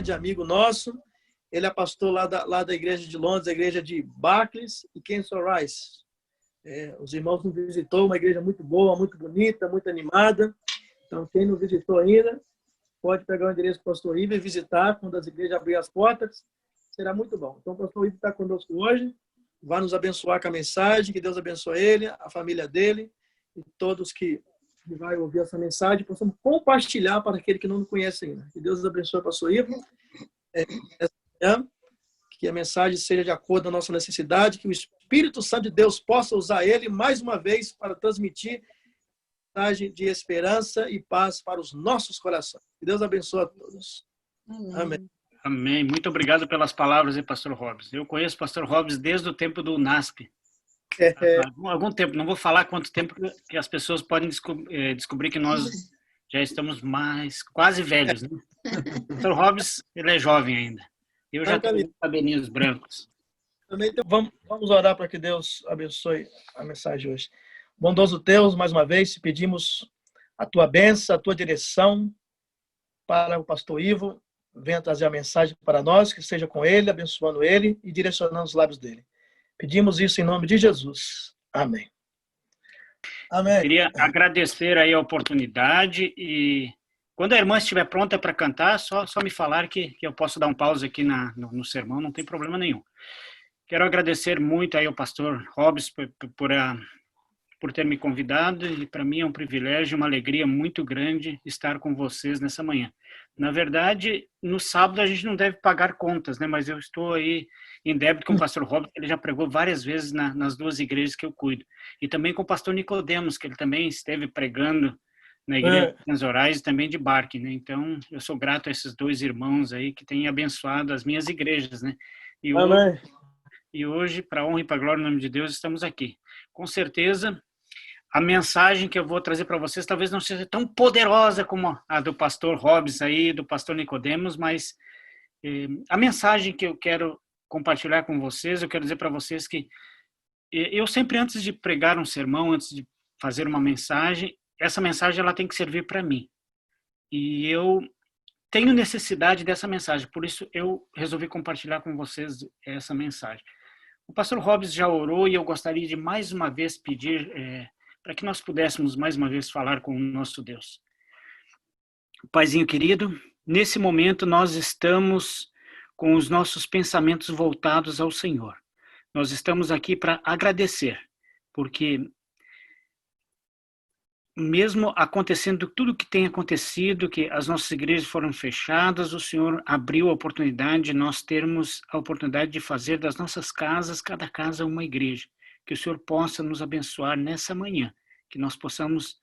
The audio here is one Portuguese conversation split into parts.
grande amigo nosso. Ele é pastor lá da igreja de Londres, a igreja de Barclays e Kensal Rice. Os irmãos nos visitou, uma igreja muito boa, muito bonita, muito animada. Então, quem não visitou ainda, pode pegar o endereço do pastor Ivo e visitar quando as igrejas abrirem as portas. Será muito bom. Então, o pastor Ivo está conosco hoje, vai nos abençoar com a mensagem, que Deus abençoe ele, a família dele e todos que vai ouvir essa mensagem, possamos compartilhar para aquele que não nos conhece ainda. Que Deus abençoe o pastor Ivo. Que a mensagem seja de acordo com a nossa necessidade, que o Espírito Santo de Deus possa usar ele mais uma vez para transmitir mensagem de esperança e paz para os nossos corações. Que Deus abençoe a todos. Amém. Amém. Muito obrigado pelas palavras, pastor Hobbs. Eu conheço o pastor Hobbs desde o tempo do NASP. Há algum tempo, não vou falar quanto tempo, que as pessoas podem descobrir que nós já estamos quase velhos, né? O pastor Hobbs, ele é jovem ainda. Eu já tenho cabelinhos brancos. Também, então, vamos orar para que Deus abençoe a mensagem hoje. Bondoso Deus, mais uma vez, te pedimos a tua bênção, a tua direção para o pastor Ivo. Venha trazer a mensagem para nós, que esteja com ele, abençoando ele e direcionando os lábios dele. Pedimos isso em nome de Jesus. Amém. Amém. Eu queria agradecer aí a oportunidade e quando a irmã estiver pronta para cantar, só me falar que eu posso dar um pause aqui no sermão, não tem problema nenhum. Quero agradecer muito aí ao pastor Hobbs por ter me convidado e para mim é um privilégio, uma alegria muito grande estar com vocês nessa manhã. Na verdade, no sábado a gente não deve pagar contas, né? Mas eu estou aí em débito com o pastor Hobbs, ele já pregou várias vezes nas duas igrejas que eu cuido. E também com o pastor Nicodemos, que ele também esteve pregando na igreja de Anzorais e também de Barque, né? Então, eu sou grato a esses dois irmãos aí que têm abençoado as minhas igrejas, né? E hoje, para a honra e para a glória do nome de Deus, estamos aqui. Com certeza, a mensagem que eu vou trazer para vocês talvez não seja tão poderosa como a do pastor Hobbs aí, do pastor Nicodemos, mas a mensagem que eu quero compartilhar com vocês, eu quero dizer para vocês que eu sempre, antes de pregar um sermão, antes de fazer uma mensagem, essa mensagem ela tem que servir para mim. E eu tenho necessidade dessa mensagem, por isso eu resolvi compartilhar com vocês essa mensagem. O pastor Hobbs já orou e eu gostaria de mais uma vez pedir para que nós pudéssemos mais uma vez falar com o nosso Deus. Paizinho querido, nesse momento nós estamos com os nossos pensamentos voltados ao Senhor. Nós estamos aqui para agradecer, porque mesmo acontecendo tudo o que tem acontecido, que as nossas igrejas foram fechadas, o Senhor abriu a oportunidade de nós termos a oportunidade de fazer das nossas casas, cada casa uma igreja. Que o Senhor possa nos abençoar nessa manhã, que nós possamos,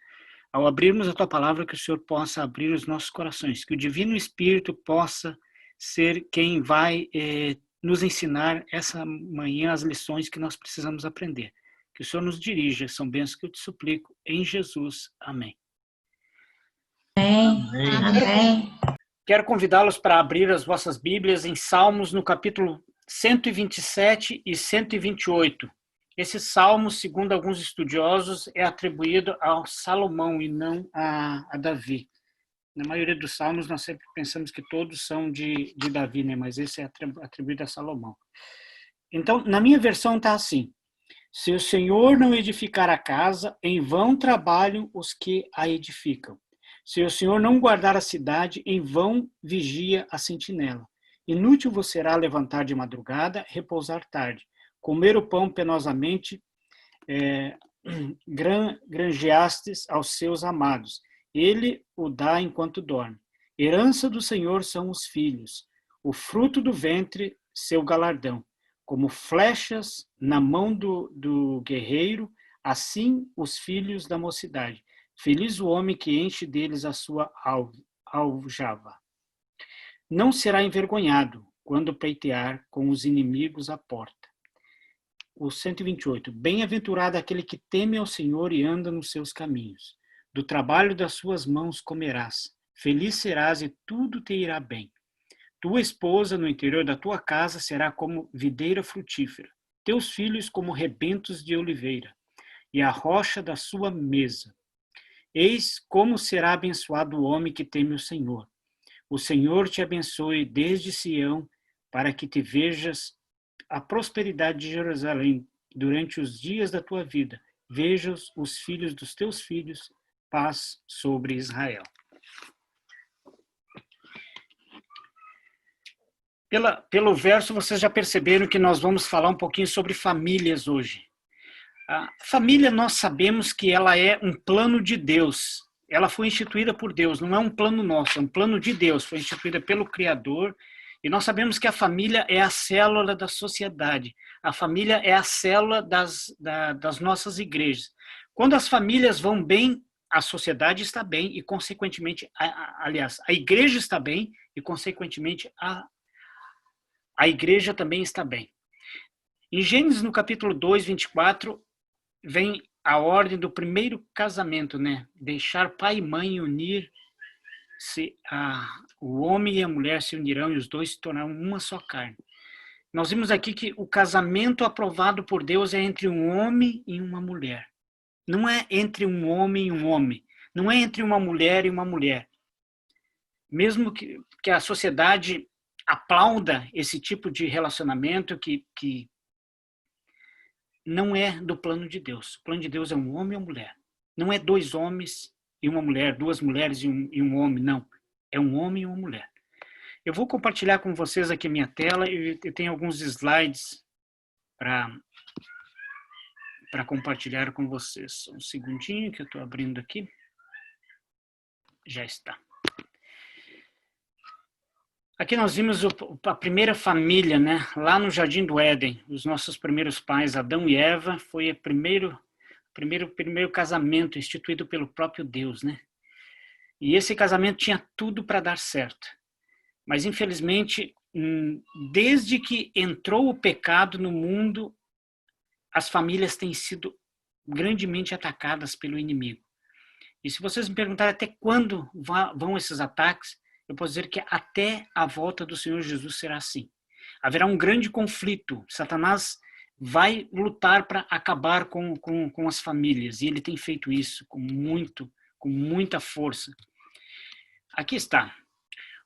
ao abrirmos a Tua palavra, que o Senhor possa abrir os nossos corações, que o Divino Espírito possa ser quem vai nos ensinar essa manhã as lições que nós precisamos aprender. Que o Senhor nos dirija, são bênçãos que eu te suplico, em Jesus. Amém. Amém. Quero convidá-los para abrir as vossas Bíblias em Salmos, no capítulo 127 e 128. Esse salmo, segundo alguns estudiosos, é atribuído a Salomão e não a Davi. Na maioria dos salmos, nós sempre pensamos que todos são de Davi, né? Mas esse é atribuído a Salomão. Então, na minha versão está assim: se o Senhor não edificar a casa, em vão trabalham os que a edificam. Se o Senhor não guardar a cidade, em vão vigia a sentinela. Inútil vos será levantar de madrugada, repousar tarde, comer o pão penosamente, granjeastes aos seus amados. Ele o dá enquanto dorme. Herança do Senhor são os filhos, o fruto do ventre, seu galardão. Como flechas na mão do guerreiro, assim os filhos da mocidade. Feliz o homem que enche deles a sua aljava. Não será envergonhado quando pleitear com os inimigos à porta. O 128. Bem-aventurado aquele que teme ao Senhor e anda nos seus caminhos. Do trabalho das suas mãos comerás. Feliz serás e tudo te irá bem. Tua esposa no interior da tua casa será como videira frutífera, teus filhos como rebentos de oliveira, e a rocha da sua mesa. Eis como será abençoado o homem que teme o Senhor. O Senhor te abençoe desde Sião, para que te vejas a prosperidade de Jerusalém durante os dias da tua vida. Vejas os filhos dos teus filhos, paz sobre Israel. Pelo verso, vocês já perceberam que nós vamos falar um pouquinho sobre famílias hoje. A família, nós sabemos que ela é um plano de Deus. Ela foi instituída por Deus, não é um plano nosso, é um plano de Deus. Foi instituída pelo Criador. E nós sabemos que a família é a célula da sociedade. A família é a célula das nossas igrejas. Quando as famílias vão bem, a sociedade está bem e, consequentemente, aliás, a igreja está bem e, consequentemente, a igreja também está bem. Em Gênesis, no capítulo 2, 24, vem a ordem do primeiro casamento, né? Deixar pai e mãe, unir-se, o homem e a mulher se unirão e os dois se tornarão uma só carne. Nós vimos aqui que o casamento aprovado por Deus é entre um homem e uma mulher. Não é entre um homem e um homem. Não é entre uma mulher e uma mulher. Mesmo que a sociedade aplauda esse tipo de relacionamento que não é do plano de Deus. O plano de Deus é um homem e uma mulher. Não é dois homens e uma mulher, duas mulheres e um homem, não. É um homem e uma mulher. Eu vou compartilhar com vocês aqui a minha tela e eu tenho alguns slides para compartilhar com vocês. Um segundinho que eu estou abrindo aqui. Já está. Aqui nós vimos a primeira família, né? Lá no Jardim do Éden, os nossos primeiros pais, Adão e Eva, foi o primeiro casamento instituído pelo próprio Deus, né? E esse casamento tinha tudo para dar certo. Mas, infelizmente, desde que entrou o pecado no mundo, as famílias têm sido grandemente atacadas pelo inimigo. E se vocês me perguntarem até quando vão esses ataques, eu posso dizer que até a volta do Senhor Jesus será assim. Haverá um grande conflito. Satanás vai lutar para acabar com as famílias. E ele tem feito isso com muita força. Aqui está.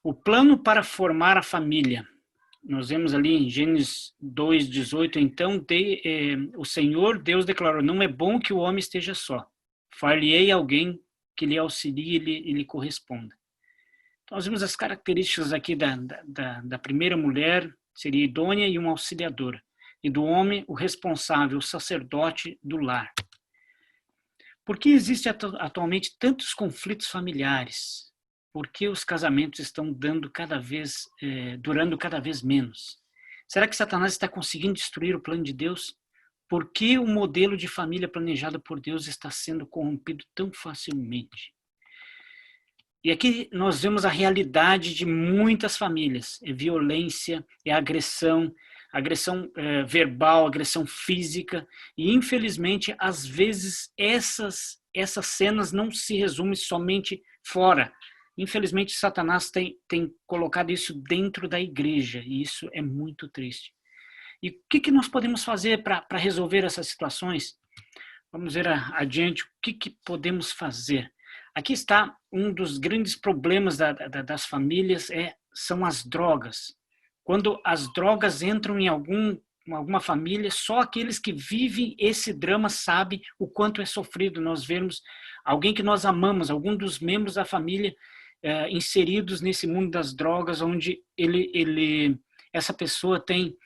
O plano para formar a família. Nós vemos ali em Gênesis 2:18. Então, o Senhor Deus declarou, não é bom que o homem esteja só. Far-lhe-ei alguém que lhe auxilie e lhe corresponda. Nós vimos as características aqui da primeira mulher, seria idônea e uma auxiliadora. E do homem, o responsável, o sacerdote do lar. Por que existem atualmente tantos conflitos familiares? Por que os casamentos estão durando cada vez menos? Será que Satanás está conseguindo destruir o plano de Deus? Por que o modelo de família planejado por Deus está sendo corrompido tão facilmente? E aqui nós vemos a realidade de muitas famílias. É violência, é agressão verbal, agressão física. E, infelizmente, às vezes, essas cenas não se resumem somente fora. Infelizmente, Satanás tem colocado isso dentro da igreja. E isso é muito triste. E o que nós podemos fazer para resolver essas situações? Vamos ver adiante o que podemos fazer. Aqui está um dos grandes problemas das famílias, são as drogas. Quando as drogas entram em alguma família, só aqueles que vivem esse drama sabem o quanto é sofrido. Nós vemos alguém que nós amamos, algum dos membros da família inseridos nesse mundo das drogas, onde essa pessoa tem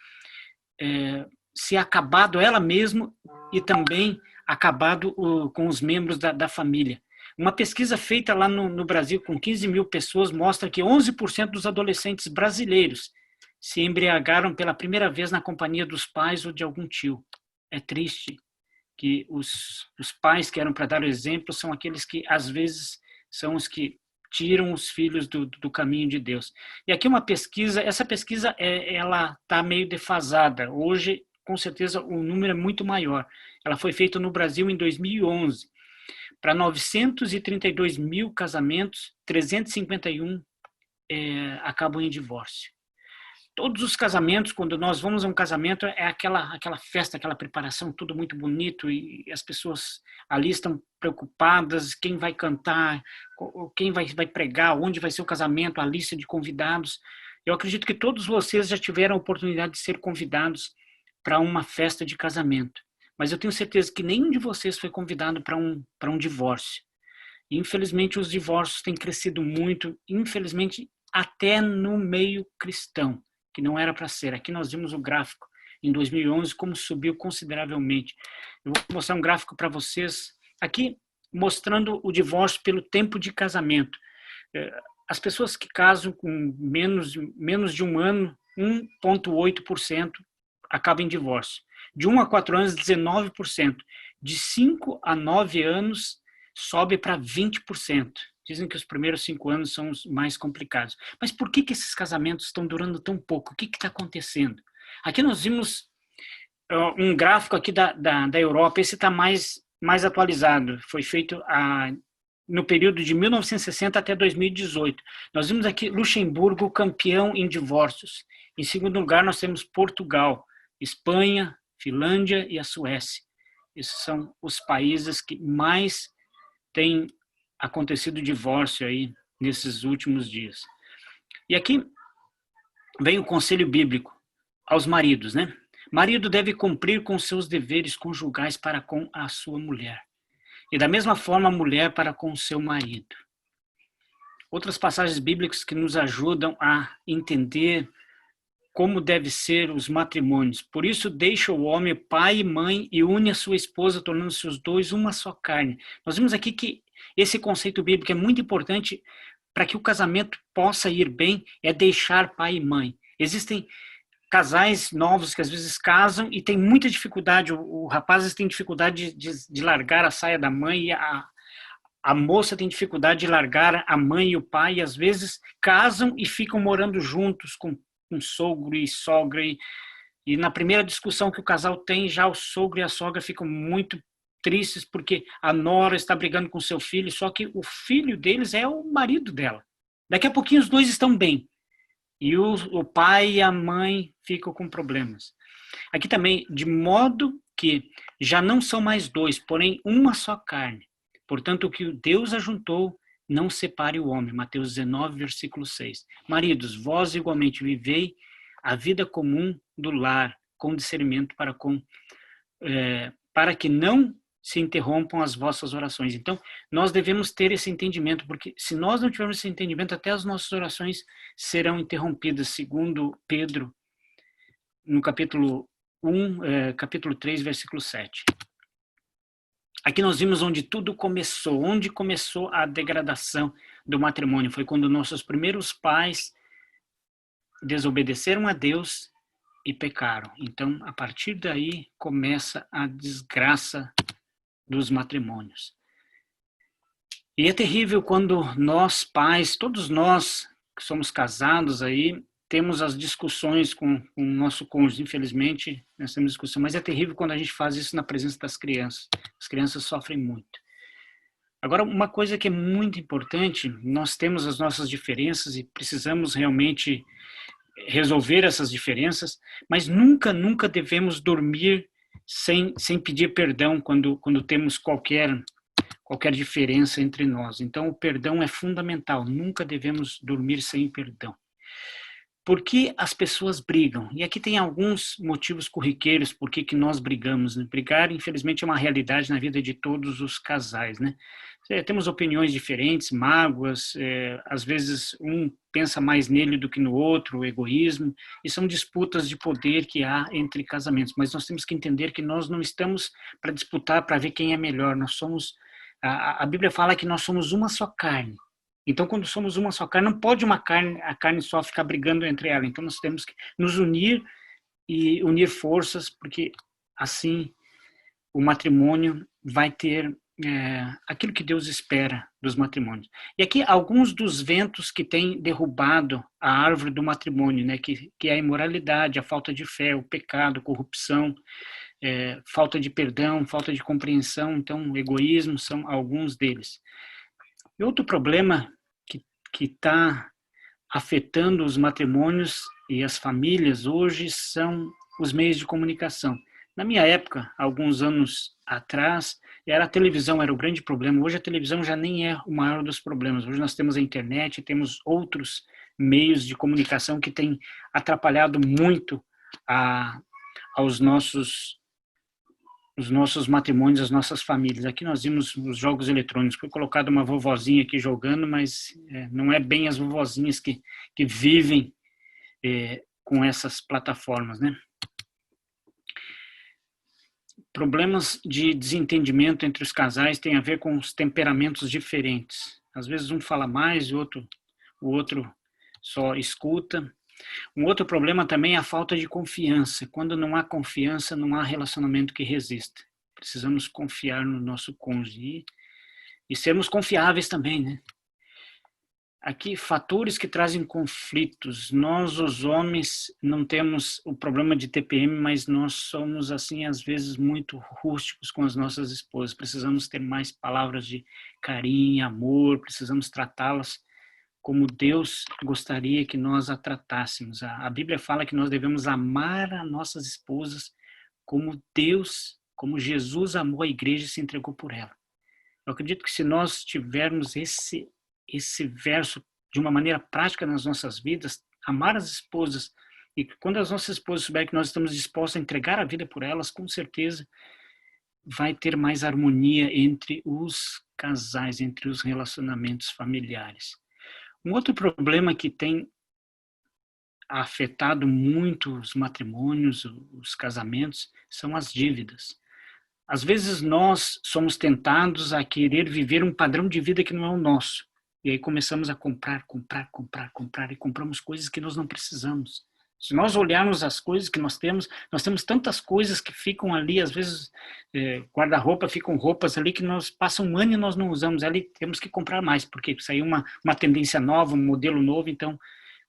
se acabado ela mesma e também acabado com os membros da família. Uma pesquisa feita lá no Brasil com 15 mil pessoas mostra que 11% dos adolescentes brasileiros se embriagaram pela primeira vez na companhia dos pais ou de algum tio. É triste que os pais que eram para dar o exemplo são aqueles que, às vezes, são os que tiram os filhos do caminho de Deus. E aqui uma pesquisa, essa pesquisa ela está meio defasada. Hoje, com certeza, o número é muito maior. Ela foi feita no Brasil em 2011. Para 932 mil casamentos, 351 acabam em divórcio. todos os casamentos, quando nós vamos a um casamento, é aquela festa, aquela preparação, tudo muito bonito, e as pessoas ali estão preocupadas, quem vai cantar, quem vai pregar, onde vai ser o casamento, a lista de convidados. Eu acredito que todos vocês já tiveram a oportunidade de ser convidados para uma festa de casamento, mas eu tenho certeza que nenhum de vocês foi convidado para um divórcio. E, infelizmente, os divórcios têm crescido muito, infelizmente, até no meio cristão, que não era para ser. Aqui nós vimos o gráfico em 2011, como subiu consideravelmente. Eu vou mostrar um gráfico para vocês aqui, mostrando o divórcio pelo tempo de casamento. As pessoas que casam com menos de um ano, 1,8% acabam em divórcio. De 1 a 4 anos, 19%. De 5 a 9 anos, sobe para 20%. Dizem que os primeiros 5 anos são os mais complicados. Mas por que esses casamentos estão durando tão pouco? O que está acontecendo? Aqui nós vimos um gráfico aqui da Europa. Esse está mais atualizado. Foi feito no período de 1960 até 2018. Nós vimos aqui Luxemburgo campeão em divórcios. Em segundo lugar, nós temos Portugal, Espanha, Finlândia e a Suécia. Esses são os países que mais tem acontecido divórcio aí nesses últimos dias. E aqui vem o conselho bíblico aos maridos, né? Marido deve cumprir com seus deveres conjugais para com a sua mulher. E da mesma forma a mulher para com o seu marido. Outras passagens bíblicas que nos ajudam a entender como deve ser os matrimônios. Por isso, deixa o homem pai e mãe e une a sua esposa, tornando-se os dois uma só carne. Nós vimos aqui que esse conceito bíblico é muito importante para que o casamento possa ir bem, é deixar pai e mãe. Existem casais novos que às vezes casam e tem muita dificuldade, o rapaz tem dificuldade de largar a saia da mãe, e a moça tem dificuldade de largar a mãe e o pai, e às vezes casam e ficam morando juntos com sogro e sogra, e na primeira discussão que o casal tem, já o sogro e a sogra ficam muito tristes porque a nora está brigando com seu filho, só que o filho deles é o marido dela. Daqui a pouquinho os dois estão bem, e o pai e a mãe ficam com problemas. Aqui também, de modo que já não são mais dois, porém uma só carne. Portanto, o que Deus ajuntou, não separe o homem. Mateus 19, versículo 6. Maridos, vós igualmente vivei a vida comum do lar, com discernimento para que não se interrompam as vossas orações. Então, nós devemos ter esse entendimento, porque se nós não tivermos esse entendimento, até as nossas orações serão interrompidas, segundo Pedro, no capítulo 3, versículo 7. Aqui nós vimos onde tudo começou, onde começou a degradação do matrimônio. Foi quando nossos primeiros pais desobedeceram a Deus e pecaram. Então, a partir daí, começa a desgraça dos matrimônios. E é terrível quando nós, pais, todos nós que somos casados aí, temos as discussões com o nosso cônjuge. Infelizmente, nós temos discussão, mas é terrível quando a gente faz isso na presença das crianças. As crianças sofrem muito. Agora, uma coisa que é muito importante, nós temos as nossas diferenças e precisamos realmente resolver essas diferenças, mas nunca devemos dormir sem pedir perdão quando temos qualquer diferença entre nós. Então, o perdão é fundamental, nunca devemos dormir sem perdão. Por que as pessoas brigam? E aqui tem alguns motivos corriqueiros por que nós brigamos, né? Brigar, infelizmente, é uma realidade na vida de todos os casais, né? Temos opiniões diferentes, mágoas, às vezes um pensa mais nele do que no outro, o egoísmo, e são disputas de poder que há entre casamentos. Mas nós temos que entender que nós não estamos para disputar, para ver quem é melhor. Nós somos, a Bíblia fala que nós somos uma só carne. Então, quando somos uma só carne, não pode a carne só ficar brigando entre ela. Então, nós temos que nos unir e unir forças, porque assim o matrimônio vai ter aquilo que Deus espera dos matrimônios. E aqui, alguns dos ventos que têm derrubado a árvore do matrimônio, né, que é a imoralidade, a falta de fé, o pecado, corrupção, falta de perdão, falta de compreensão, então, o egoísmo são alguns deles. E outro problema que está afetando os matrimônios e as famílias hoje são os meios de comunicação. Na minha época, alguns anos atrás, a televisão era o grande problema. Hoje a televisão já nem é o maior dos problemas. Hoje nós temos a internet, temos outros meios de comunicação que têm atrapalhado muito aos os nossos matrimônios, as nossas famílias. Aqui nós vimos os jogos eletrônicos. Foi colocada uma vovozinha aqui jogando, mas não é bem as vovozinhas que vivem com essas plataformas, né? Problemas de desentendimento entre os casais têm a ver com os temperamentos diferentes. Às vezes um fala mais, o outro só escuta. Um outro problema também é a falta de confiança. Quando não há confiança, não há relacionamento que resista. Precisamos confiar no nosso cônjuge e sermos confiáveis também, né? Aqui, fatores que trazem conflitos. Nós, os homens, não temos o problema de TPM, mas nós somos, assim, às vezes, muito rústicos com as nossas esposas. Precisamos ter mais palavras de carinho, amor, precisamos tratá-las como Deus gostaria que nós a tratássemos. A Bíblia fala que nós devemos amar as nossas esposas como Deus, como Jesus amou a igreja e se entregou por ela. Eu acredito que se nós tivermos esse verso de uma maneira prática nas nossas vidas, amar as esposas, e quando as nossas esposas souberem que nós estamos dispostos a entregar a vida por elas, com certeza vai ter mais harmonia entre os casais, entre os relacionamentos familiares. Um outro problema que tem afetado muito os matrimônios, os casamentos, são as dívidas. Às vezes nós somos tentados a querer viver um padrão de vida que não é o nosso. E aí começamos a comprar e compramos coisas que nós não precisamos. Se nós olharmos as coisas que nós temos tantas coisas que ficam ali, às vezes guarda-roupa, ficam roupas ali que nós passam um ano e nós não usamos. Ali temos que comprar mais, porque saiu uma tendência nova, um modelo novo, então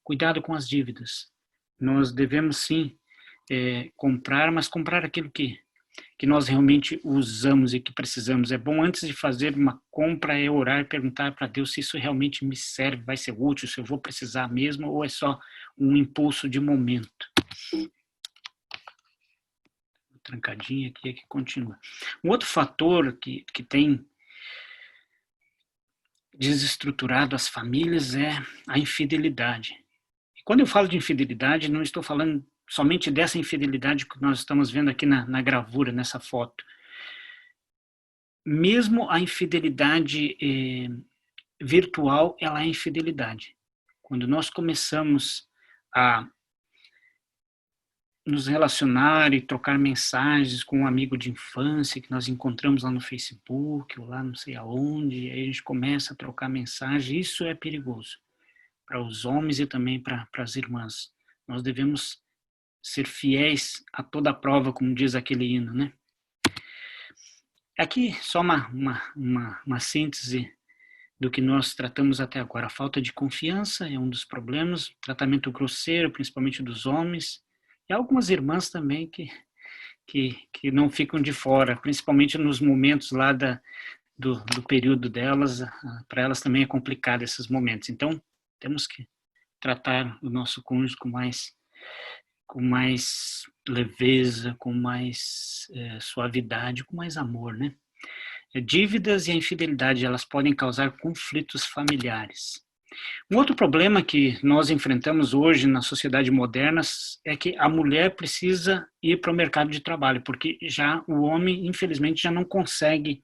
cuidado com as dívidas. Nós devemos sim comprar, mas comprar aquilo que nós realmente usamos e que precisamos. É bom, antes de fazer uma compra, orar e perguntar para Deus se isso realmente me serve, vai ser útil, se eu vou precisar mesmo, ou é só um impulso de momento. Trancadinha aqui, que continua. Um outro fator que tem desestruturado as famílias é a infidelidade. E quando eu falo de infidelidade, não estou falando somente dessa infidelidade que nós estamos vendo aqui na gravura, nessa foto. Mesmo a infidelidade virtual, ela é infidelidade. Quando nós começamos a nos relacionar e trocar mensagens com um amigo de infância que nós encontramos lá no Facebook, ou lá não sei aonde, e aí a gente começa a trocar mensagem, isso é perigoso para os homens e também para as irmãs. Nós devemos ser fiéis a toda a prova, como diz aquele hino, né? Aqui só uma síntese do que nós tratamos até agora. A falta de confiança é um dos problemas, tratamento grosseiro, principalmente dos homens, e algumas irmãs também que não ficam de fora, principalmente nos momentos lá do período delas. Para elas também é complicado esses momentos. Então, temos que tratar o nosso cônjuge com mais leveza, com mais suavidade, com mais amor, né? Dívidas e a infidelidade, elas podem causar conflitos familiares. Um outro problema que nós enfrentamos hoje na sociedade moderna é que a mulher precisa ir para o mercado de trabalho, porque já o homem, infelizmente, já não consegue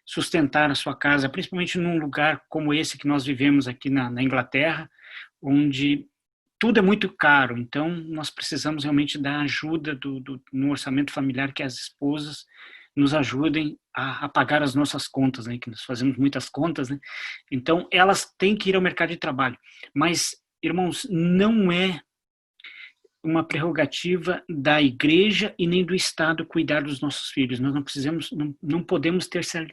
sustentar a sua casa, principalmente num lugar como esse que nós vivemos aqui na Inglaterra, onde tudo é muito caro. Então, nós precisamos realmente da ajuda no orçamento familiar, que as esposas nos ajudem a pagar as nossas contas, né? Que nós fazemos muitas contas, né? Então, elas têm que ir ao mercado de trabalho. Mas, irmãos, não é uma prerrogativa da igreja e nem do Estado cuidar dos nossos filhos. Nós não podemos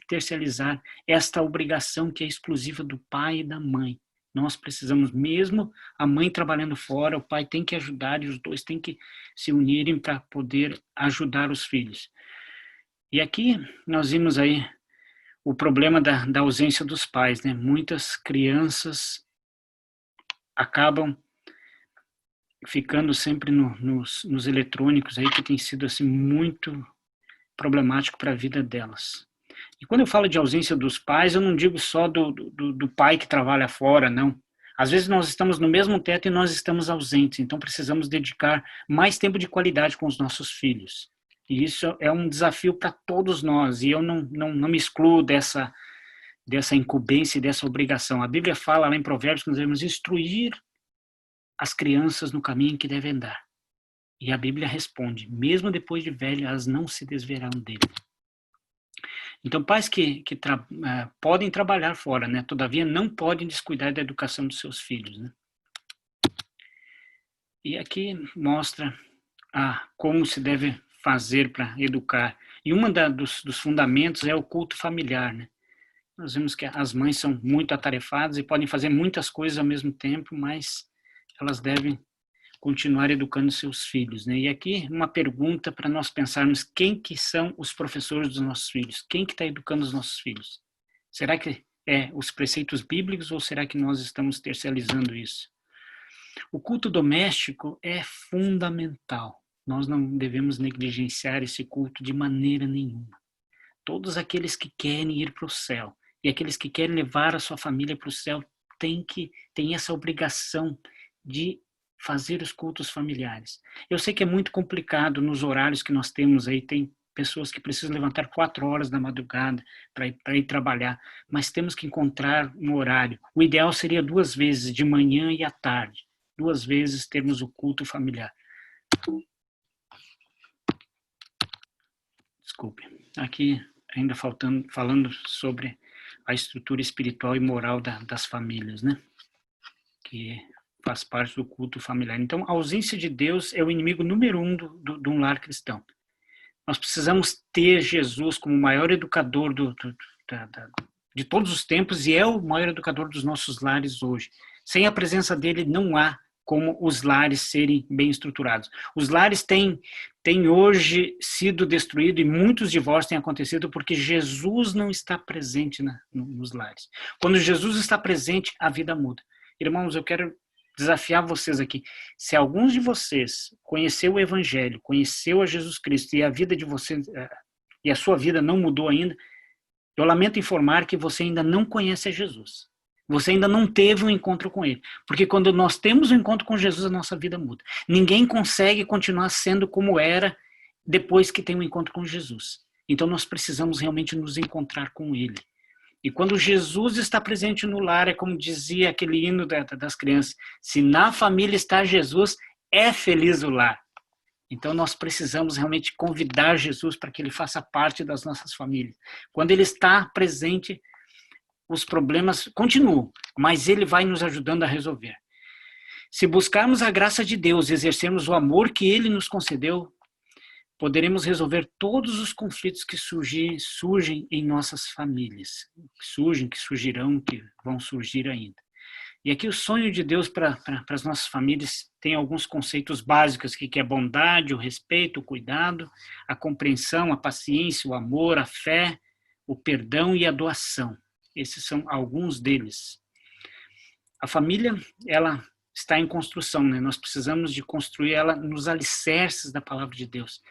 terceirizar esta obrigação que é exclusiva do pai e da mãe. Nós precisamos, mesmo a mãe trabalhando fora, o pai tem que ajudar e os dois têm que se unirem para poder ajudar os filhos. E aqui nós vimos aí o problema da ausência dos pais, né? Muitas crianças acabam ficando sempre nos eletrônicos aí, que tem sido assim muito problemático para a vida delas. E quando eu falo de ausência dos pais, eu não digo só do pai que trabalha fora, não. Às vezes nós estamos no mesmo teto e nós estamos ausentes, então precisamos dedicar mais tempo de qualidade com os nossos filhos. E isso é um desafio para todos nós, e eu não me excluo dessa incumbência e dessa obrigação. A Bíblia fala lá em Provérbios que nós devemos instruir as crianças no caminho em que devem andar. E a Bíblia responde, mesmo depois de velhas, elas não se desviarão dele. Então, pais que podem trabalhar fora, né? Todavia não podem descuidar da educação dos seus filhos, né? E aqui mostra como se deve fazer para educar. E uma dos fundamentos é o culto familiar, né? Nós vemos que as mães são muito atarefadas e podem fazer muitas coisas ao mesmo tempo, mas elas devem continuar educando seus filhos, né? E aqui uma pergunta para nós pensarmos: quem que são os professores dos nossos filhos? Quem que está educando os nossos filhos? Será que é os preceitos bíblicos ou será que nós estamos terceirizando isso? O culto doméstico é fundamental. Nós não devemos negligenciar esse culto de maneira nenhuma. Todos aqueles que querem ir para o céu e aqueles que querem levar a sua família para o céu têm essa obrigação de fazer os cultos familiares. Eu sei que é muito complicado nos horários que nós temos aí, tem pessoas que precisam levantar 4 horas da madrugada para ir trabalhar, mas temos que encontrar um horário. O ideal seria 2 vezes, de manhã e à tarde. 2 vezes termos o culto familiar. Desculpe. Aqui ainda falando sobre a estrutura espiritual e moral das famílias, né? Que faz parte do culto familiar. Então, a ausência de Deus é o inimigo número 1 de um lar cristão. Nós precisamos ter Jesus como o maior educador de todos os tempos e é o maior educador dos nossos lares hoje. Sem a presença dele, não há como os lares serem bem estruturados. Os lares têm hoje sido destruídos e muitos divórcios têm acontecido porque Jesus não está presente nos lares. Quando Jesus está presente, a vida muda. Irmãos, eu quero desafiar vocês aqui. Se alguns de vocês conheceu o Evangelho, conheceu a Jesus Cristo e a vida de vocês e a sua vida não mudou ainda, eu lamento informar que você ainda não conhece a Jesus. Você ainda não teve um encontro com Ele. Porque quando nós temos um encontro com Jesus, a nossa vida muda. Ninguém consegue continuar sendo como era depois que tem um encontro com Jesus. Então nós precisamos realmente nos encontrar com Ele. E quando Jesus está presente no lar, é como dizia aquele hino das crianças, se na família está Jesus, é feliz o lar. Então nós precisamos realmente convidar Jesus para que Ele faça parte das nossas famílias. Quando Ele está presente, os problemas continuam, mas Ele vai nos ajudando a resolver. Se buscarmos a graça de Deus e exercermos o amor que Ele nos concedeu, poderemos resolver todos os conflitos que surgem em nossas famílias. Que surgirão, que vão surgir ainda. E aqui o sonho de Deus para as nossas famílias tem alguns conceitos básicos, que é a bondade, o respeito, o cuidado, a compreensão, a paciência, o amor, a fé, o perdão e a doação. Esses são alguns deles. A família, ela está em construção, né? Nós precisamos de construir ela nos alicerces da palavra de Deus.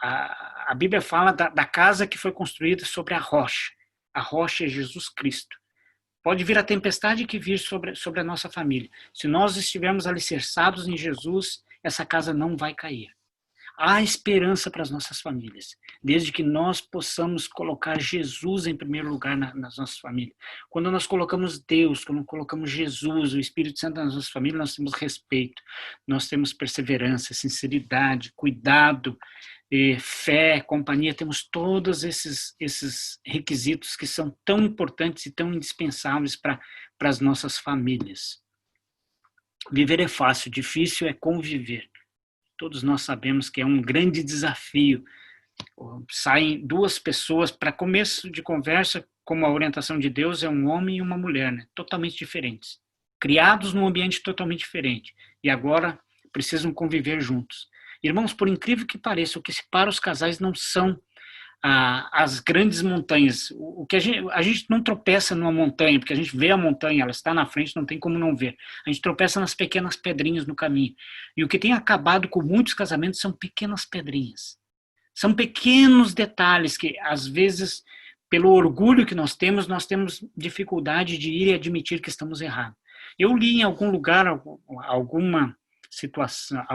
A Bíblia fala da casa que foi construída sobre a rocha. A rocha é Jesus Cristo. Pode vir a tempestade que vir sobre a nossa família. Se nós estivermos alicerçados em Jesus, essa casa não vai cair. Há esperança para as nossas famílias, desde que nós possamos colocar Jesus em primeiro lugar nas nossas famílias. Quando nós colocamos Deus, quando colocamos Jesus, o Espírito Santo nas nossas famílias, nós temos respeito, nós temos perseverança, sinceridade, cuidado, fé, companhia, temos todos esses requisitos que são tão importantes e tão indispensáveis para as nossas famílias. Viver é fácil, difícil é conviver. Todos nós sabemos que é um grande desafio. Saem 2 pessoas, para começo de conversa, como a orientação de Deus, é um homem e uma mulher, né? Totalmente diferentes. Criados num ambiente totalmente diferente. E agora precisam conviver juntos. Irmãos, por incrível que pareça, o que separa os casais não são as grandes montanhas. O que a gente não tropeça numa montanha, porque a gente vê a montanha, ela está na frente, não tem como não ver. A gente tropeça nas pequenas pedrinhas no caminho. E o que tem acabado com muitos casamentos são pequenas pedrinhas. São pequenos detalhes que, às vezes, pelo orgulho que nós temos dificuldade de ir e admitir que estamos errados. Eu li em algum lugar alguma situação,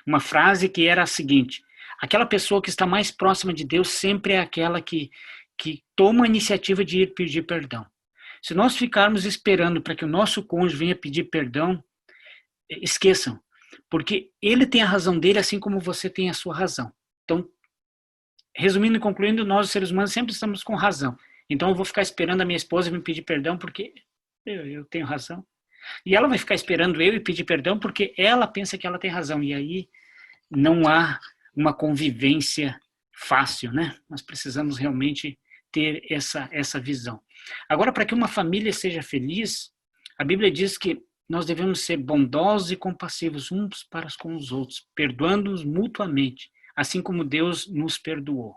uma frase que era a seguinte: aquela pessoa que está mais próxima de Deus sempre é aquela que toma a iniciativa de ir pedir perdão. Se nós ficarmos esperando para que o nosso cônjuge venha pedir perdão, esqueçam, porque ele tem a razão dele assim como você tem a sua razão. Então, resumindo e concluindo, nós, os seres humanos, sempre estamos com razão. Então, eu vou ficar esperando a minha esposa me pedir perdão porque eu tenho razão. E ela vai ficar esperando eu e pedir perdão porque ela pensa que ela tem razão. E aí não há uma convivência fácil, né? Nós precisamos realmente ter essa visão. Agora, para que uma família seja feliz, a Bíblia diz que nós devemos ser bondosos e compassivos uns para com os outros, perdoando-nos mutuamente, assim como Deus nos perdoou.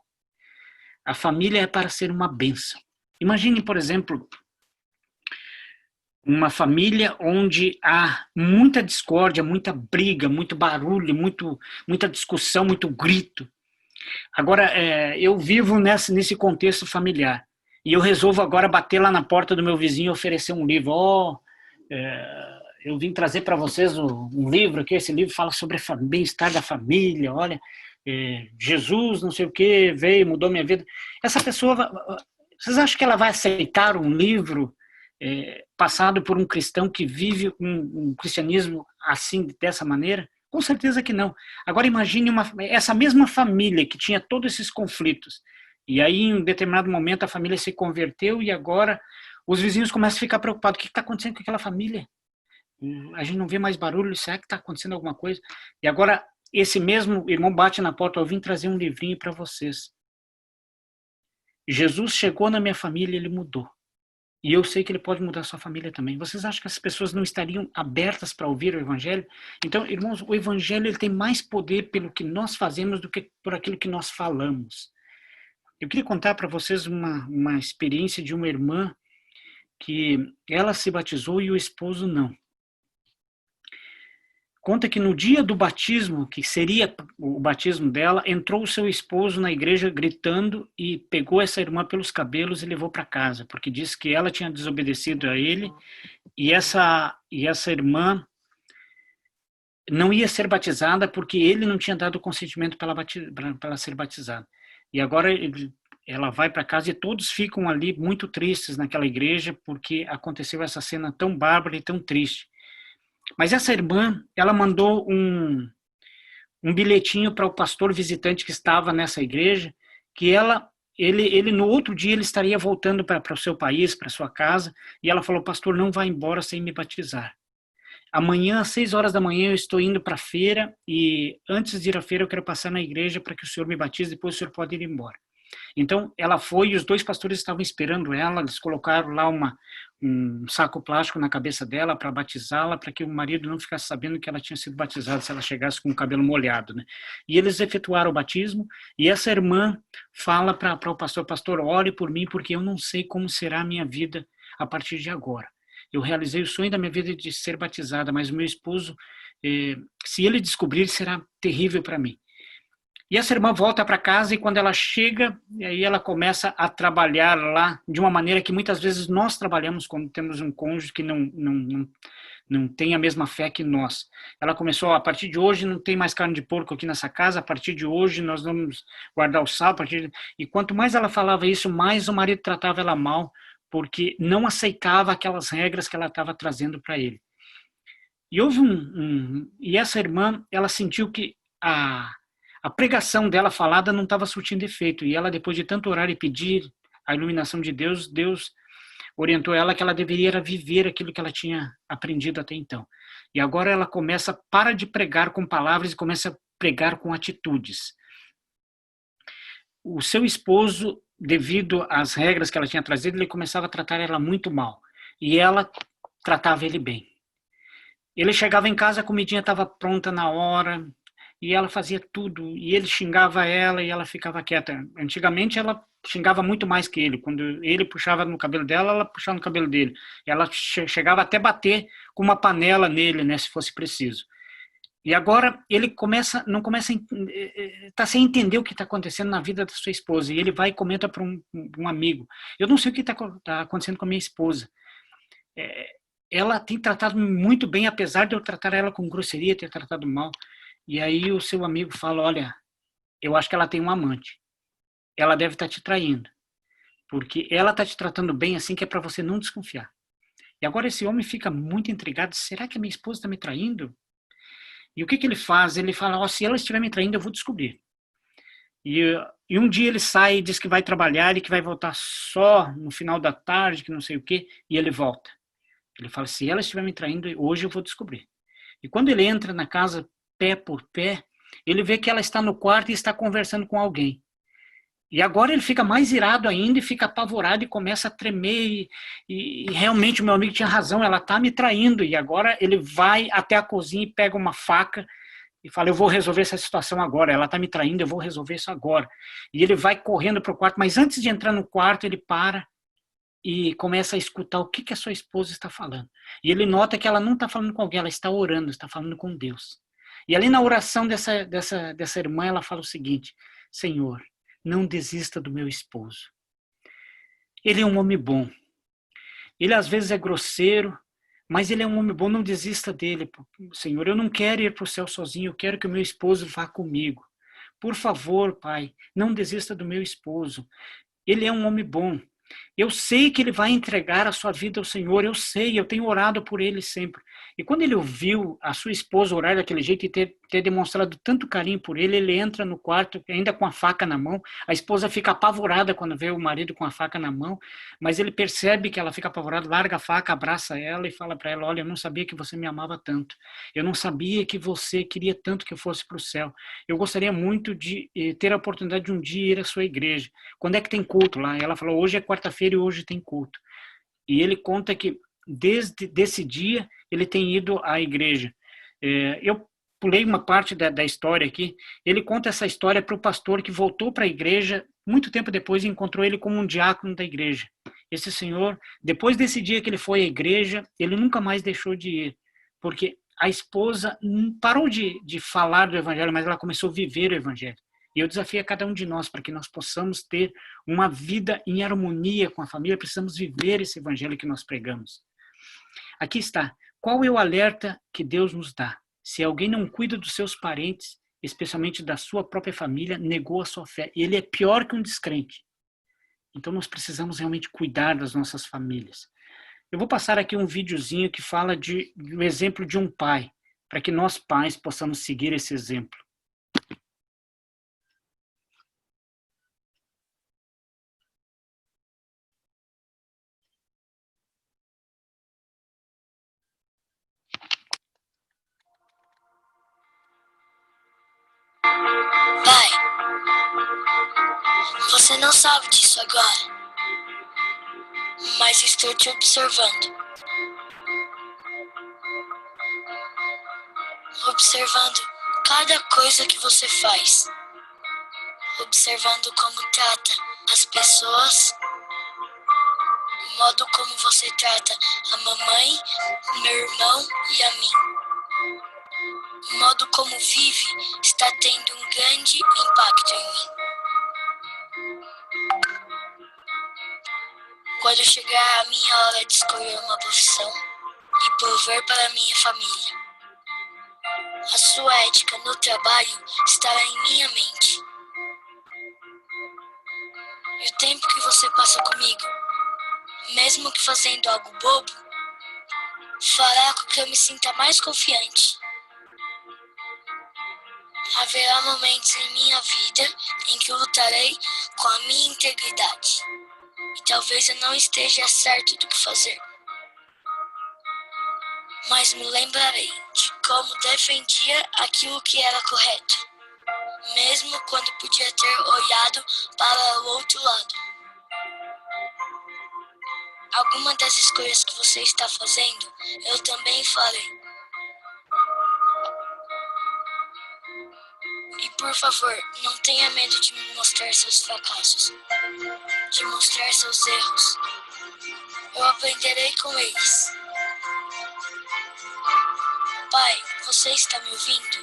A família é para ser uma bênção. Imagine, por exemplo, uma família onde há muita discórdia, muita briga, muito barulho, muita discussão, muito grito. Agora, eu vivo nesse contexto familiar. E eu resolvo agora bater lá na porta do meu vizinho e oferecer um livro. Eu vim trazer para vocês um livro aqui. Esse livro fala sobre o bem-estar da família. Olha, Jesus, não sei o que, veio, mudou minha vida. Essa pessoa, vocês acham que ela vai aceitar um livro passado por um cristão que vive um cristianismo assim, dessa maneira? Com certeza que não. Agora imagine essa mesma família que tinha todos esses conflitos. E aí, em um determinado momento, a família se converteu e agora os vizinhos começam a ficar preocupados. O que está acontecendo com aquela família? A gente não vê mais barulho, será que está acontecendo alguma coisa? E agora, esse mesmo irmão bate na porta: eu vim trazer um livrinho para vocês. Jesus chegou na minha família e ele mudou. E eu sei que ele pode mudar a sua família também. Vocês acham que as pessoas não estariam abertas para ouvir o Evangelho? Então, irmãos, o Evangelho ele tem mais poder pelo que nós fazemos do que por aquilo que nós falamos. Eu queria contar para vocês uma experiência de uma irmã que ela se batizou e o esposo não. Conta que no dia do batismo, que seria o batismo dela, entrou o seu esposo na igreja gritando e pegou essa irmã pelos cabelos e levou para casa, porque disse que ela tinha desobedecido a ele e essa irmã não ia ser batizada porque ele não tinha dado consentimento para ela ser batizada. E agora ela vai para casa e todos ficam ali muito tristes naquela igreja porque aconteceu essa cena tão bárbara e tão triste. Mas essa irmã, ela mandou um bilhetinho para o pastor visitante que estava nessa igreja, que ele no outro dia ele estaria voltando para o seu país, para sua casa, e ela falou: pastor, não vá embora sem me batizar. Amanhã, às 6 horas da manhã, eu estou indo para a feira, e antes de ir à feira eu quero passar na igreja para que o senhor me batize, depois o senhor pode ir embora. Então, ela foi e os 2 pastores estavam esperando ela, eles colocaram lá um saco plástico na cabeça dela para batizá-la, para que o marido não ficasse sabendo que ela tinha sido batizada se ela chegasse com o cabelo molhado, né? E eles efetuaram o batismo, e essa irmã fala para o pastor: pastor, ore por mim, porque eu não sei como será a minha vida a partir de agora. Eu realizei o sonho da minha vida de ser batizada, mas o meu esposo, se ele descobrir, será terrível para mim. E essa irmã volta para casa e quando ela chega, aí ela começa a trabalhar lá de uma maneira que muitas vezes nós trabalhamos quando temos um cônjuge que não tem a mesma fé que nós. Ela começou: a partir de hoje não tem mais carne de porco aqui nessa casa, a partir de hoje nós vamos guardar o sal. E quanto mais ela falava isso, mais o marido tratava ela mal, porque não aceitava aquelas regras que ela estava trazendo para ele. E houve e essa irmã, ela sentiu que a pregação dela falada não estava surtindo efeito. E ela, depois de tanto orar e pedir a iluminação de Deus, Deus orientou ela que ela deveria viver aquilo que ela tinha aprendido até então. E agora ela para de pregar com palavras e começa a pregar com atitudes. O seu esposo, devido às regras que ela tinha trazido, ele começava a tratar ela muito mal. E ela tratava ele bem. Ele chegava em casa, a comidinha estava pronta na hora. e ela fazia tudo, e ele xingava ela e ela ficava quieta. Antigamente ela xingava muito mais que ele. Quando ele puxava no cabelo dela, ela puxava no cabelo dele. Ela chegava até bater com uma panela nele, né, se fosse preciso. E agora ele não começa tá sem entender o que está acontecendo na vida da sua esposa. E ele vai e comenta para um amigo: eu não sei o que tá acontecendo com a minha esposa. Ela tem tratado muito bem, apesar de eu tratar ela com grosseria, ter tratado mal. E aí o seu amigo fala: olha, eu acho que ela tem um amante. Ela deve estar te traindo, porque ela está te tratando bem assim que é para você não desconfiar. E agora esse homem fica muito intrigado: será que a minha esposa está me traindo? E o que ele faz? Ele fala: oh, se ela estiver me traindo, eu vou descobrir. E um dia ele sai e diz que vai trabalhar e que vai voltar só no final da tarde, que não sei o quê, e ele volta. Ele fala: se ela estiver me traindo, hoje eu vou descobrir. E quando ele entra na casa, pé por pé, ele vê que ela está no quarto e está conversando com alguém. E agora ele fica mais irado ainda e fica apavorado e começa a tremer. E realmente o meu amigo tinha razão, ela está me traindo. E agora ele vai até a cozinha e pega uma faca e fala: eu vou resolver essa situação agora. Ela está me traindo, eu vou resolver isso agora. E ele vai correndo para o quarto, mas antes de entrar no quarto, ele para e começa a escutar o que a sua esposa está falando. E ele nota que ela não está falando com alguém, ela está orando, está falando com Deus. E ali na oração dessa irmã, ela fala o seguinte: Senhor, não desista do meu esposo. Ele é um homem bom. Ele às vezes é grosseiro, mas ele é um homem bom, não desista dele, Senhor. Eu não quero ir para o céu sozinho, eu quero que o meu esposo vá comigo. Por favor, Pai, não desista do meu esposo. Ele é um homem bom. Eu sei que ele vai entregar a sua vida ao Senhor, eu sei, eu tenho orado por ele sempre. E quando ele ouviu a sua esposa orar daquele jeito e ter demonstrado tanto carinho por ele, ele entra no quarto ainda com a faca na mão. A esposa fica apavorada quando vê o marido com a faca na mão, mas ele percebe que ela fica apavorada, larga a faca, abraça ela e fala para ela: olha, eu não sabia que você me amava tanto. Eu não sabia que você queria tanto que eu fosse para o céu. Eu gostaria muito de ter a oportunidade de um dia ir à sua igreja. Quando é que tem culto lá? Ela falou: hoje é quarta-feira e hoje tem culto. E ele conta que desde esse dia ele tem ido à igreja. Eu pulei uma parte da história aqui. Ele conta essa história para o pastor que voltou para a igreja muito tempo depois e encontrou ele como um diácono da igreja. Esse senhor, depois desse dia que ele foi à igreja, ele nunca mais deixou de ir, porque a esposa parou de falar do evangelho, mas ela começou a viver o evangelho. E eu desafio a cada um de nós, para que nós possamos ter uma vida em harmonia com a família, precisamos viver esse evangelho que nós pregamos. Aqui está. Qual é o alerta que Deus nos dá? Se alguém não cuida dos seus parentes, especialmente da sua própria família, negou a sua fé. Ele é pior que um descrente. Então nós precisamos realmente cuidar das nossas famílias. Eu vou passar aqui um videozinho que fala do exemplo de um pai, para que nós pais possamos seguir esse exemplo. Pai, você não sabe disso agora, mas estou te observando. Observando cada coisa que você faz. Observando como trata as pessoas, o modo como você trata a mamãe, meu irmão e a mim. O modo como vive está tendo um grande impacto em mim. Quando chegar a minha hora de escolher uma profissão e prover para a minha família, a sua ética no trabalho estará em minha mente. E o tempo que você passa comigo, mesmo que fazendo algo bobo, fará com que eu me sinta mais confiante. Haverá momentos em minha vida em que eu lutarei com a minha integridade. E talvez eu não esteja certo do que fazer. Mas me lembrarei de como defendia aquilo que era correto, mesmo quando podia ter olhado para o outro lado. Alguma das escolhas que você está fazendo, eu também farei. Por favor, não tenha medo de me mostrar seus fracassos, de mostrar seus erros. Eu aprenderei com eles. Pai, você está me ouvindo?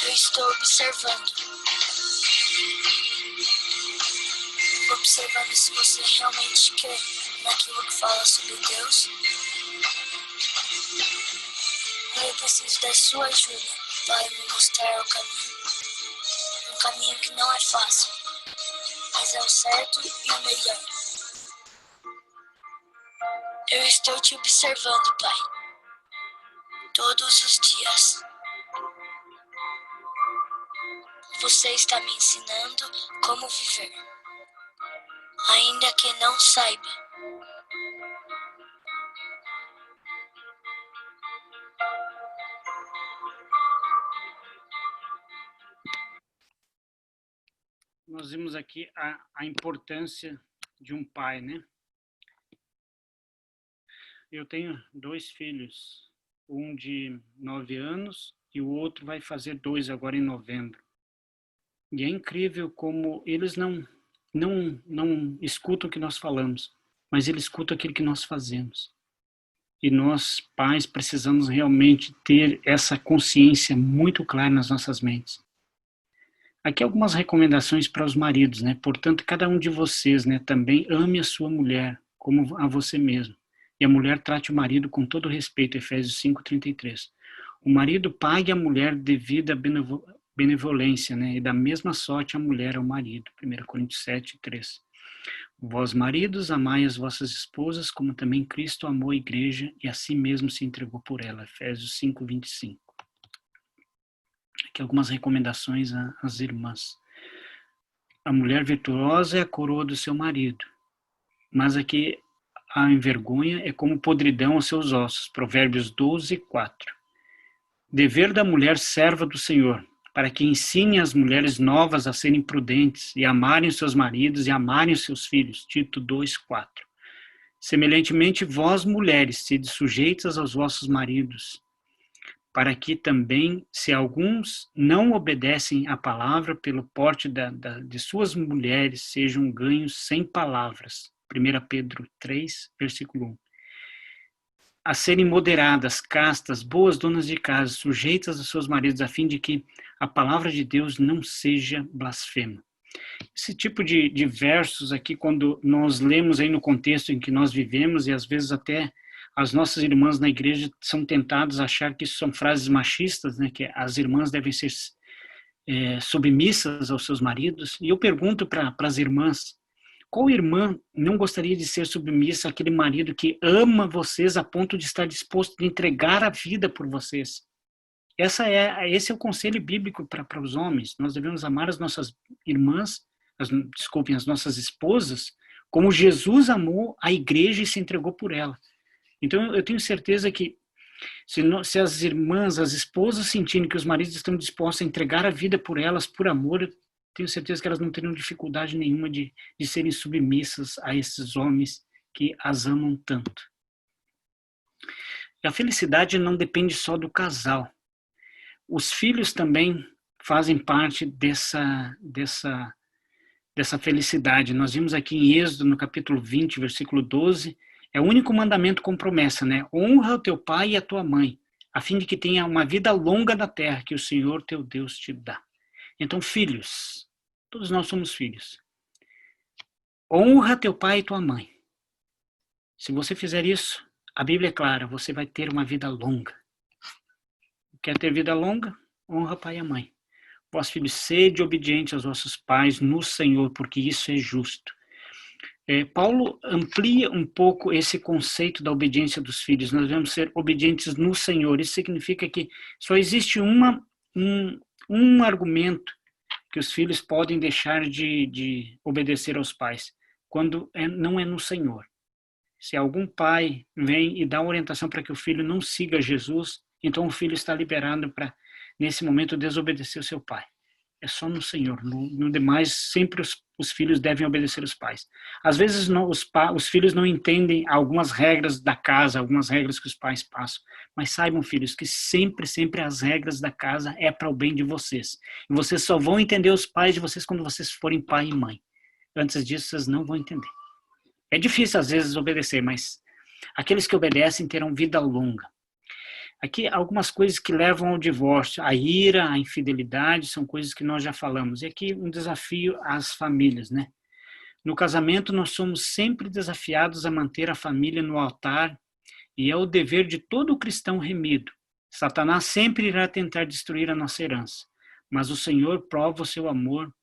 Eu estou observando. Observando se você realmente crê naquilo que fala sobre Deus. Eu preciso da sua ajuda para me mostrar o caminho. Um caminho que não é fácil, mas é o certo e o melhor. Eu estou te observando, Pai, todos os dias. Você está me ensinando como viver, ainda que não saiba. Nós vimos aqui a importância de um pai, né? Eu tenho 2 filhos, um de 9 anos e o outro vai fazer 2 agora em novembro. E é incrível como eles não escutam o que nós falamos, mas eles escutam aquilo que nós fazemos. E nós, pais, precisamos realmente ter essa consciência muito clara nas nossas mentes. Aqui algumas recomendações para os maridos, né? Portanto, cada um de vocês, né, também ame a sua mulher como a você mesmo. E a mulher trate o marido com todo respeito, Efésios 5:33. O marido pague a mulher devida benevolência, né? E da mesma sorte a mulher ao marido, 1 Coríntios 7:3. Vós, maridos, amai as vossas esposas, como também Cristo amou a igreja e a si mesmo se entregou por ela, Efésios 5:25. Aqui algumas recomendações às irmãs. A mulher virtuosa é a coroa do seu marido, mas aqui a envergonha é como podridão aos seus ossos, Provérbios 12:4. Dever da mulher serva do Senhor, para que ensine as mulheres novas a serem prudentes e amarem os seus maridos e amarem os seus filhos, Tito 2:4. Semelhantemente, vós, mulheres, sede sujeitas aos vossos maridos, para que também, se alguns não obedecem à palavra, pelo porte de suas mulheres, sejam ganhos sem palavras. 1 Pedro 3, versículo 1. A serem moderadas, castas, boas donas de casa, sujeitas aos seus maridos, a fim de que a palavra de Deus não seja blasfema. Esse tipo de versos aqui, quando nós lemos aí no contexto em que nós vivemos, e às vezes até as nossas irmãs na igreja são tentadas a achar que isso são frases machistas, né, que as irmãs devem ser submissas aos seus maridos. E eu pergunto para as irmãs, qual irmã não gostaria de ser submissa àquele marido que ama vocês a ponto de estar disposto a entregar a vida por vocês? Esse é o conselho bíblico para os homens. Nós devemos amar as nossas irmãs, as nossas esposas, como Jesus amou a igreja e se entregou por ela. Então, eu tenho certeza que se as irmãs, as esposas sentirem que os maridos estão dispostos a entregar a vida por elas, por amor, eu tenho certeza que elas não terão dificuldade nenhuma de serem submissas a esses homens que as amam tanto. E a felicidade não depende só do casal. Os filhos também fazem parte dessa felicidade. Nós vimos aqui em Êxodo, no capítulo 20, versículo 12, é o único mandamento com promessa, né? Honra o teu pai e a tua mãe, a fim de que tenha uma vida longa na terra que o Senhor teu Deus te dá. Então, filhos, todos nós somos filhos. Honra teu pai e tua mãe. Se você fizer isso, a Bíblia é clara, você vai ter uma vida longa. Quer ter vida longa? Honra pai e a mãe. Vós, filhos, sede obedientes aos vossos pais no Senhor, porque isso é justo. Paulo amplia um pouco esse conceito da obediência dos filhos. Nós devemos ser obedientes no Senhor. Isso significa que só existe um argumento que os filhos podem deixar de obedecer aos pais, quando não é no Senhor. Se algum pai vem e dá orientação para que o filho não siga Jesus, então o filho está liberado para, nesse momento, desobedecer o seu pai. é só no Senhor. No demais, sempre os filhos devem obedecer os pais. Às vezes os filhos não entendem algumas regras da casa, algumas regras que os pais passam, mas saibam, filhos, que sempre, sempre as regras da casa é para o bem de vocês. E vocês só vão entender os pais de vocês quando vocês forem pai e mãe. Antes disso, vocês não vão entender. É difícil, às vezes, obedecer, mas aqueles que obedecem terão vida longa. Aqui, algumas coisas que levam ao divórcio. A ira, a infidelidade, são coisas que nós já falamos. E aqui, um desafio às famílias, né? No casamento, nós somos sempre desafiados a manter a família no altar, e é o dever de todo cristão remido. Satanás sempre irá tentar destruir a nossa herança, mas o Senhor prova o seu amor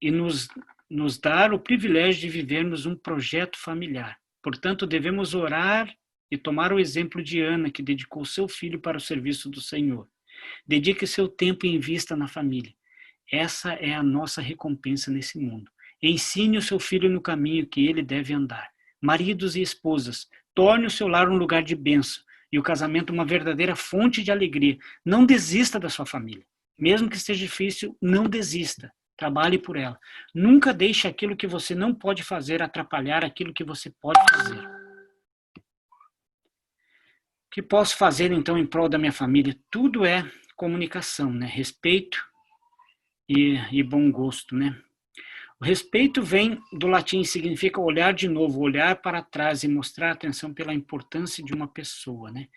e nos dar o privilégio de vivermos um projeto familiar. Portanto, devemos orar e tomar o exemplo de Ana, que dedicou seu filho para o serviço do Senhor. Dedique seu tempo e invista na família. Essa é a nossa recompensa nesse mundo. Ensine o seu filho no caminho que ele deve andar. Maridos e esposas, torne o seu lar um lugar de bênção e o casamento uma verdadeira fonte de alegria. Não desista da sua família. Mesmo que esteja difícil, não desista. Trabalhe por ela. Nunca deixe aquilo que você não pode fazer atrapalhar aquilo que você pode fazer. O que posso fazer, então, em prol da minha família? Tudo é comunicação, né? Respeito e bom gosto, né? O respeito vem do latim e significa olhar de novo, olhar para trás e mostrar atenção pela importância de uma pessoa, né?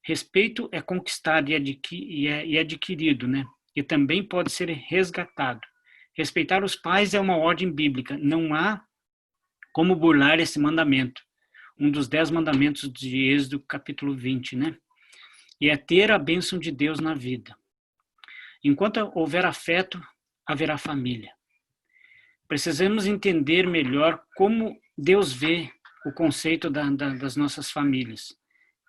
Respeito é conquistado e adquirido, né? E também pode ser resgatado. Respeitar os pais é uma ordem bíblica. Não há como burlar esse mandamento. Um dos 10 mandamentos de Êxodo, capítulo 20, né? E é ter a bênção de Deus na vida. Enquanto houver afeto, haverá família. Precisamos entender melhor como Deus vê o conceito das nossas famílias.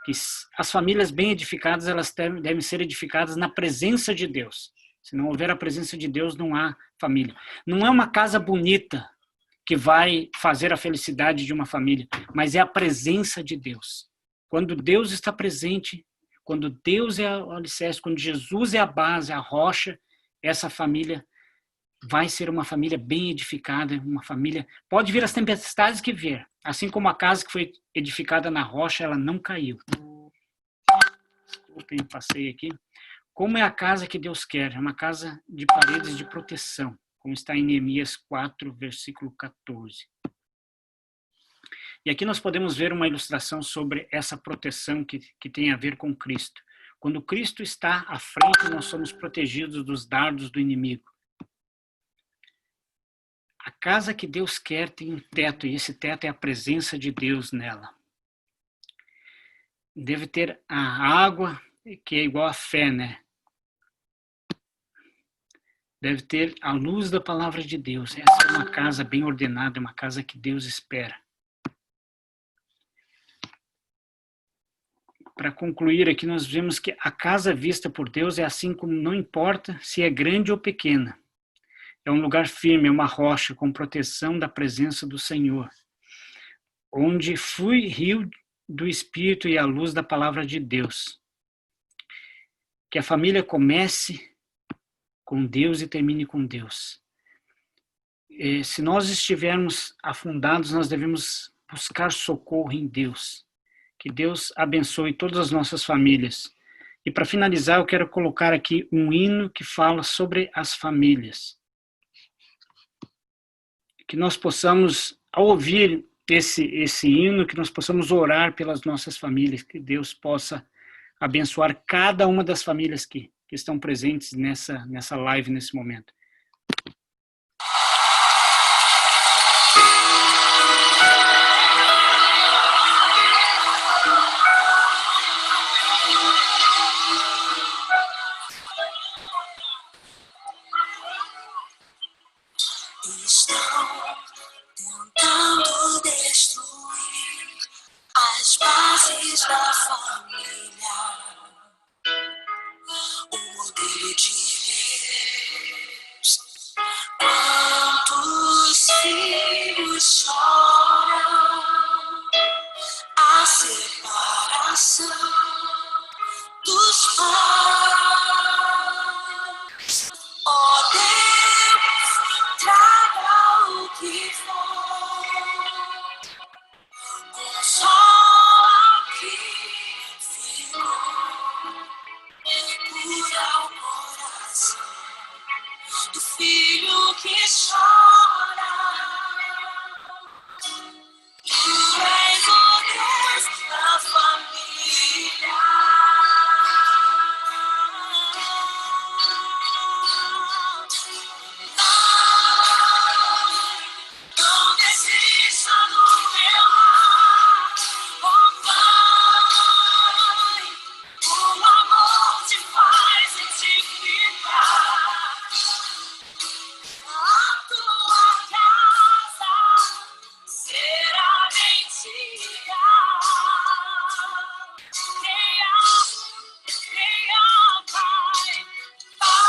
Que as famílias bem edificadas, elas devem ser edificadas na presença de Deus. Se não houver a presença de Deus, não há família. Não é uma casa bonita que vai fazer a felicidade de uma família, mas é a presença de Deus. Quando Deus está presente, quando Deus é o alicerce, quando Jesus é a base, a rocha, essa família vai ser uma família bem edificada, uma família... Pode vir as tempestades que vier, assim como a casa que foi edificada na rocha, ela não caiu. Desculpem, passei aqui. Como é a casa que Deus quer? É uma casa de paredes de proteção, como está em Neemias 4, versículo 14. E aqui nós podemos ver uma ilustração sobre essa proteção que tem a ver com Cristo. Quando Cristo está à frente, nós somos protegidos dos dardos do inimigo. A casa que Deus quer tem um teto, e esse teto é a presença de Deus nela. Deve ter a água, que é igual à fé, né? Deve ter a luz da palavra de Deus. Essa é uma casa bem ordenada, é uma casa que Deus espera. Para concluir aqui, nós vemos que a casa vista por Deus é assim como não importa se é grande ou pequena. É um lugar firme, é uma rocha com proteção da presença do Senhor, onde flui rio do Espírito e a luz da palavra de Deus. Que a família comece com Deus e termine com Deus. Se nós estivermos afundados, nós devemos buscar socorro em Deus. Que Deus abençoe todas as nossas famílias. E para finalizar, eu quero colocar aqui um hino que fala sobre as famílias. Que nós possamos, ao ouvir esse hino, que nós possamos orar pelas nossas famílias, que Deus possa abençoar cada uma das famílias que estão presentes nessa live, nesse momento. Estão tentando destruir as bases da família, o modelo de Deus cura o coração do filho que chora. Tu és o Deus da família. Não desista do meu lar, oh Pai. O amor te faz edificar. A tua casa será mentira. Creia, Pai, Pai,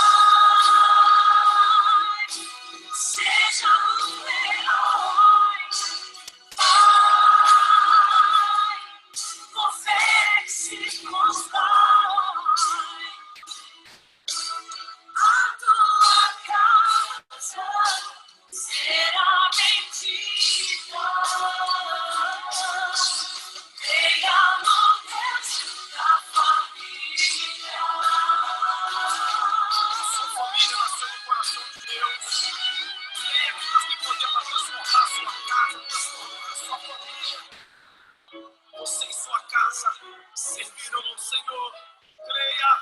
seja um herói, Pai, confesse, constrói. A tua casa será bendita. Creia no Deus da família. Sua família nasceu no coração de Deus. Deus tem poder para transformar a sua casa, transformar a sua família. Você e sua casa serviram ao Senhor. Creia.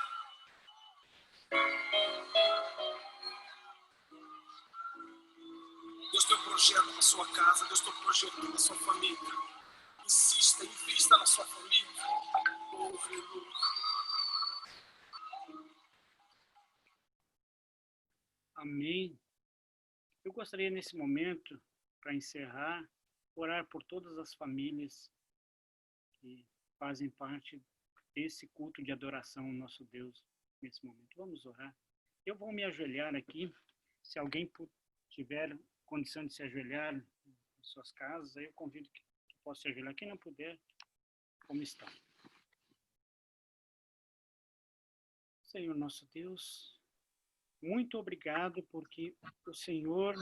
Deus tem um projeto na sua casa, Deus tem um projeto na sua família. Insista, invista na sua família. Oh, aleluia. Amém. Eu gostaria nesse momento, para encerrar, orar por todas as famílias que fazem parte desse culto de adoração ao nosso Deus nesse momento. Vamos orar. Eu vou me ajoelhar aqui. Se alguém tiver condição de se ajoelhar em suas casas, aí eu convido que possa se ajoelhar. Quem não puder, como está. Senhor nosso Deus, muito obrigado porque o Senhor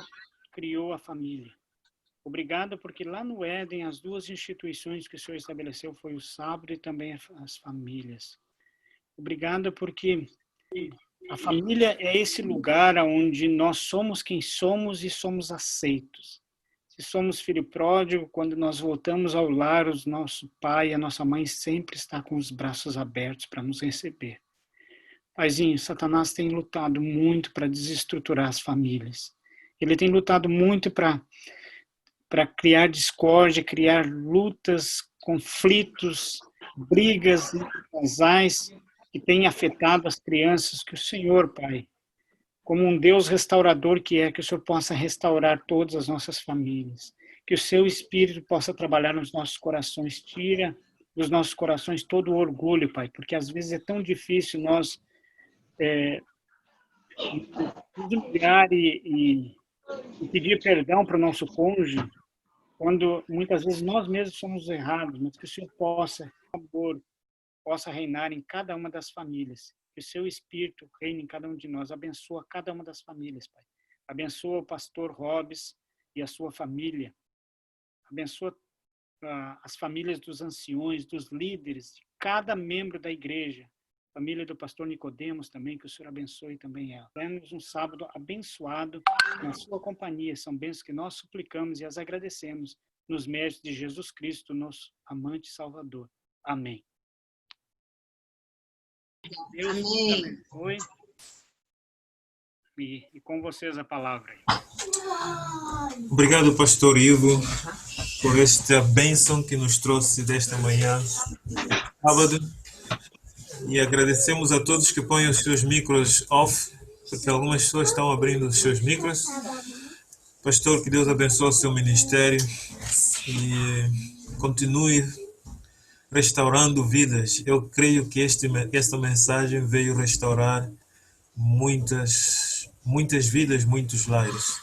criou a família. Obrigado porque lá no Éden as duas instituições que o Senhor estabeleceu foi o sábado e também as famílias. Obrigado porque a família é esse lugar onde nós somos quem somos e somos aceitos. Se somos filho pródigo, quando nós voltamos ao lar, o nosso pai, a nossa mãe sempre está com os braços abertos para nos receber. Paizinho, Satanás tem lutado muito para desestruturar as famílias. Ele tem lutado muito para criar discórdia, criar lutas, conflitos, brigas entre casais que têm afetado as crianças. Que o Senhor, Pai, como um Deus restaurador que é, que o Senhor possa restaurar todas as nossas famílias. Que o seu Espírito possa trabalhar nos nossos corações. Tira dos nossos corações todo o orgulho, Pai, porque às vezes é tão difícil nós humilhar e pedir perdão para o nosso cônjuge, quando muitas vezes nós mesmos somos errados, mas que o Senhor possa, por favor, possa reinar em cada uma das famílias. Que o seu Espírito reine em cada um de nós. Abençoa cada uma das famílias, Pai. Abençoa o pastor Robes e a sua família. Abençoa as famílias dos anciões, dos líderes, de cada membro da igreja. Família do pastor Nicodemos também, que o Senhor abençoe também ela. Temos um sábado abençoado na sua companhia. São bênçãos que nós suplicamos e as agradecemos nos méritos de Jesus Cristo, nosso amante Salvador. Amém. Deus abençoe. E com vocês a palavra aí. Obrigado, pastor Ivo, por esta bênção que nos trouxe desta manhã, sábado. E agradecemos a todos que põem os seus micros off, porque algumas pessoas estão abrindo os seus micros. Pastor, que Deus abençoe o seu ministério e continue restaurando vidas. Eu creio que esta mensagem veio restaurar muitas vidas, muitos lares.